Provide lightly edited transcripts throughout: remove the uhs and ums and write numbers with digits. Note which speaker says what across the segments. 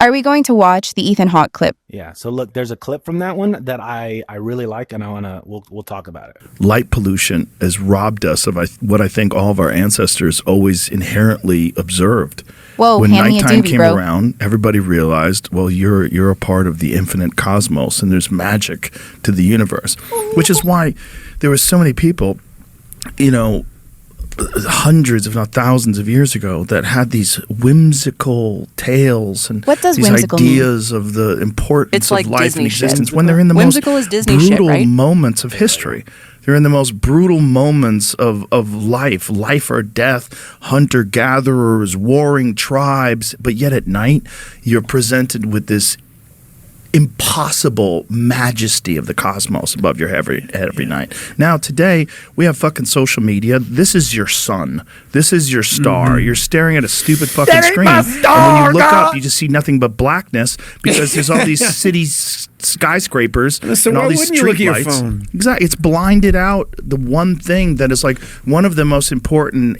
Speaker 1: Are we going to watch the Ethan Hawke clip?
Speaker 2: Yeah. So look, there's a clip from that one that I really like, and we'll talk about it.
Speaker 3: Light pollution has robbed us of what I think all of our ancestors always inherently observed.
Speaker 1: Whoa,
Speaker 3: when
Speaker 1: hand me a
Speaker 3: nighttime
Speaker 1: doobie,
Speaker 3: came
Speaker 1: bro.
Speaker 3: around, everybody realized, well, you're a part of the infinite cosmos, and there's magic to the universe, which is why there were so many people, hundreds, if not thousands of years ago, that had these whimsical tales and
Speaker 1: what does
Speaker 3: these
Speaker 1: whimsical
Speaker 3: ideas
Speaker 1: mean?
Speaker 3: of the importance
Speaker 4: like
Speaker 3: of life
Speaker 4: Disney
Speaker 3: and existence
Speaker 4: shit.
Speaker 3: when they're in the
Speaker 4: Whimsical
Speaker 3: most
Speaker 4: is Disney
Speaker 3: brutal
Speaker 4: shit, right?
Speaker 3: moments of history. They're in the most brutal moments of life or death, hunter-gatherers, warring tribes, but yet at night you're presented with this impossible majesty of the cosmos above your head every night. Now, today, we have fucking social media. This is your sun. This is your star. You're staring at a stupid fucking screen. And when you look up, you just see nothing but blackness because there's all these cities, skyscrapers, and all these street lights. Exactly. It's blinded out the one thing that is like one of the most important,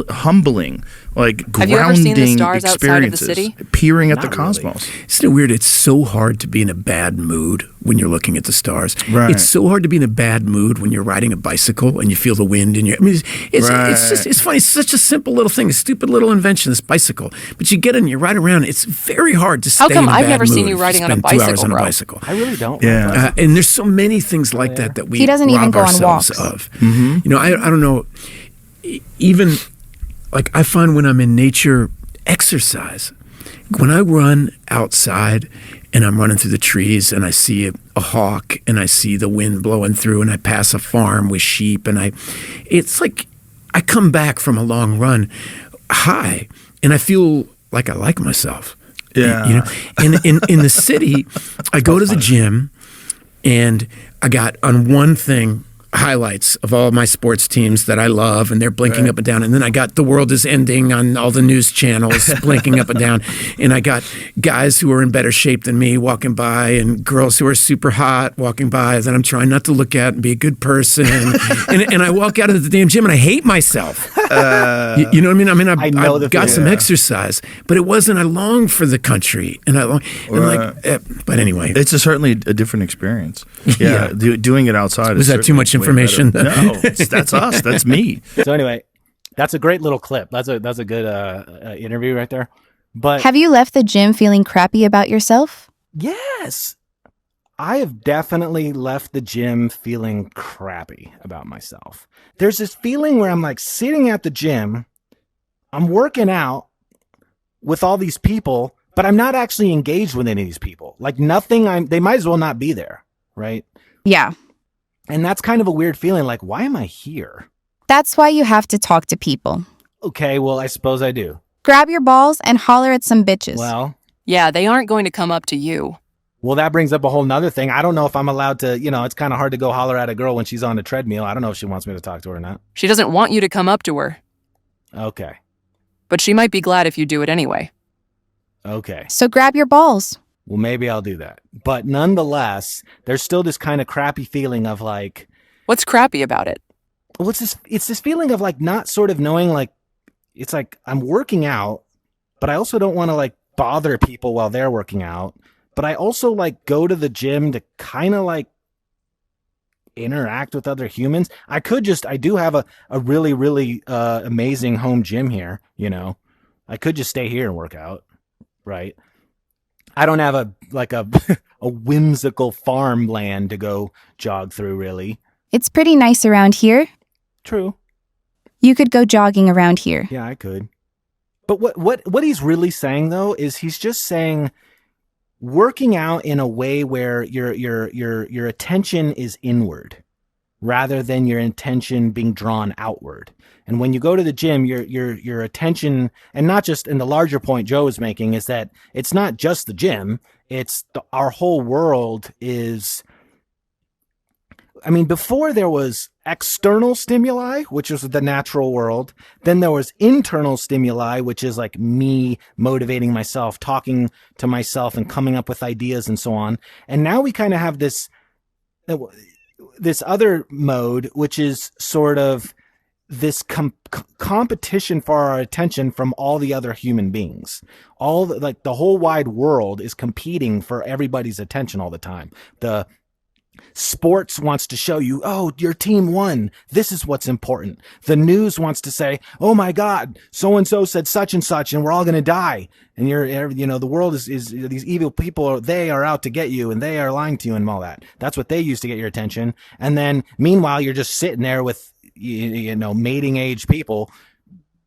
Speaker 3: humbling, like
Speaker 4: Have you ever
Speaker 3: grounding
Speaker 4: seen the stars outside of the
Speaker 3: experiences.
Speaker 4: city?
Speaker 3: Peering at
Speaker 2: Not
Speaker 3: the cosmos.
Speaker 5: Really. Isn't it weird? It's so hard to be in a bad mood when you're looking at the stars.
Speaker 3: Right.
Speaker 5: It's so hard to be in a bad mood when you're riding a bicycle and you feel the wind in your. I mean, it's funny. It's such a simple little thing, a stupid little invention, this bicycle. But you get in, you ride around. It's very hard to stay in a bad mood.
Speaker 4: How come I've never seen you riding on a
Speaker 5: spend 2 hours
Speaker 4: bicycle,
Speaker 5: on a
Speaker 4: bro?
Speaker 5: bicycle.
Speaker 2: I really don't.
Speaker 3: Yeah.
Speaker 5: And there's so many things like that we
Speaker 1: He doesn't even
Speaker 5: rob
Speaker 1: go on
Speaker 5: ourselves
Speaker 1: walks.
Speaker 5: of. I don't know. Even like I find when I'm in nature, exercise. When I run outside and I'm running through the trees and I see a hawk and I see the wind blowing through and I pass a farm with sheep and it's like I come back from a long run high and I feel like I like myself.
Speaker 3: Yeah.
Speaker 5: In the city, I go to the gym and I got on one thing highlights of all my sports teams that I love, and they're blinking up and down. And then I got The World Is Ending on all the news channels, blinking up and down. And I got guys who are in better shape than me walking by, and girls who are super hot walking by that I'm trying not to look at and be a good person. and I walk out of the damn gym and I hate myself. You know what I mean? I got some exercise, but it wasn't. I long for the country, and but anyway,
Speaker 3: it's certainly a different experience. Yeah, doing it outside.
Speaker 5: Was that too much information?
Speaker 3: No, that's us. That's me.
Speaker 2: So anyway, that's a great little clip. That's a good interview right there. But
Speaker 1: Have you left the gym feeling crappy about yourself?
Speaker 2: yes, I have definitely left the gym feeling crappy about myself. There's this feeling where I'm like sitting at the gym, I'm working out with all these people, but I'm not actually engaged with any of these people. Like they might as well not be there, right?
Speaker 1: Yeah.
Speaker 2: And that's kind of a weird feeling, like, why am I here?
Speaker 1: That's why you have to talk to people.
Speaker 2: Okay, well, I suppose I do.
Speaker 1: Grab your balls and holler at some bitches.
Speaker 2: Well,
Speaker 4: Yeah, they aren't going to come up to you.
Speaker 2: that brings up a whole nother thing. I don't know if I'm allowed to, it's kind of hard to go holler at a girl when she's on the treadmill. I don't know if she wants me to talk to her or not.
Speaker 4: She doesn't want you to come up to her,
Speaker 2: Okay.
Speaker 4: but she might be glad if you do it anyway.
Speaker 2: Okay.
Speaker 1: So grab your balls.
Speaker 2: Well, maybe I'll do that. But nonetheless, there's still this kind of crappy feeling of like,
Speaker 4: What's crappy about it?
Speaker 2: well, it's this feeling of like not sort of knowing, like, it's like I'm working out, but I also don't want to like bother people while they're working out. But I also like go to the gym to kind of like interact with other humans. I do have a really, really amazing home gym here. I could just stay here and work out. Right. I don't have a whimsical farmland to go jog through, really.
Speaker 1: It's pretty nice around here.
Speaker 2: True.
Speaker 1: You could go jogging around here.
Speaker 2: Yeah, I could. But what he's really saying though is he's just saying working out in a way where your attention is inward rather than your attention being drawn outward. And when you go to the gym, your attention, and not just in the larger point Joe is making, is that it's not just the gym, it's our whole world is, I mean, before there was external stimuli, which was the natural world. Then there was internal stimuli, which is like me motivating myself, talking to myself and coming up with ideas and so on. And now we kind of have this other mode, which is sort of this competition for our attention from all the other human beings. Like the whole wide world is competing for everybody's attention all the time. The sports wants to show you, oh, your team won. This is what's important. The news wants to say, oh my God, so-and-so said such and such, and we're all going to die. And the world is these evil people, they are out to get you, and they are lying to you and all that. That's what they use to get your attention. And then meanwhile, you're just sitting there with, mating age people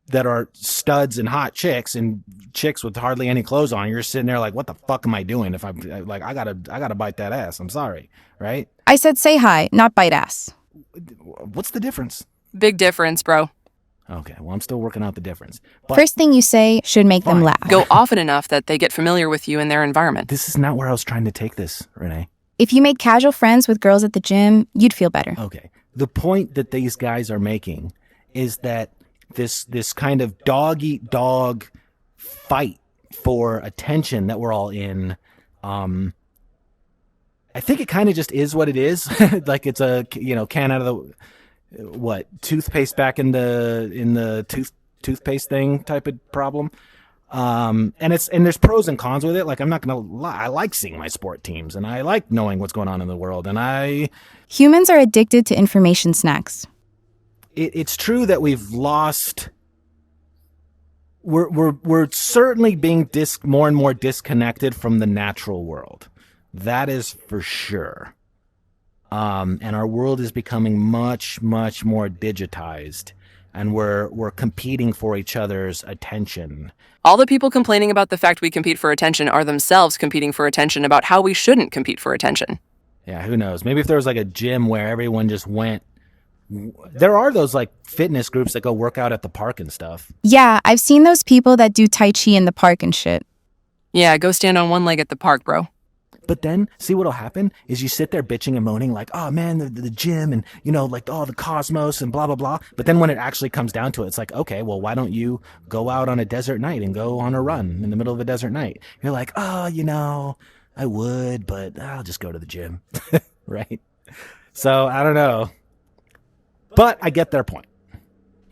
Speaker 2: that are studs and hot chicks and chicks with hardly any clothes on. You're sitting there like, what the fuck am I doing? If I'm like, I gotta bite that ass. I'm sorry. Right?
Speaker 1: I said say hi, not bite ass.
Speaker 2: What's the difference?
Speaker 4: Big difference, bro.
Speaker 2: Okay, well, I'm still working out the difference. But
Speaker 1: First thing you say should make them
Speaker 2: Fine.
Speaker 1: laugh.
Speaker 4: Go often enough that they get familiar with you and their environment.
Speaker 2: this is not where I was trying to take this, Renee.
Speaker 1: If you made casual friends with girls at the gym, you'd feel better.
Speaker 2: Okay. The point that these guys are making is that this kind of dog-eat-dog fight for attention that we're all in, I think it kind of just is what it is. Like it's a can out of the toothpaste back in the toothpaste thing type of problem. And there's pros and cons with it. Like I'm not gonna lie, I like seeing my sport teams and I like knowing what's going on in the world. And
Speaker 1: Humans are addicted to information snacks.
Speaker 2: it's true that we've lost. We're certainly being more and more disconnected from the natural world. That is for sure. And our world is becoming much, much more digitized, and we're competing for each other's attention.
Speaker 4: All the people complaining about the fact we compete for attention are themselves competing for attention about how we shouldn't compete for attention.
Speaker 2: Yeah, who knows? Maybe if there was like a gym where everyone just went. There are those like fitness groups that go work out at the park and stuff.
Speaker 1: Yeah, I've seen those people that do Tai Chi in the park and shit.
Speaker 4: Yeah, go stand on one leg at the park, bro.
Speaker 2: But then, see what'll happen is you sit there bitching and moaning like, oh man, the gym and, like, oh, the cosmos and blah, blah, blah. But then when it actually comes down to it, it's like, okay, well, why don't you go out on a desert night and go on a run in the middle of a desert night? You're like, oh, I would, but I'll just go to the gym. Right? So I don't know. But I get their point.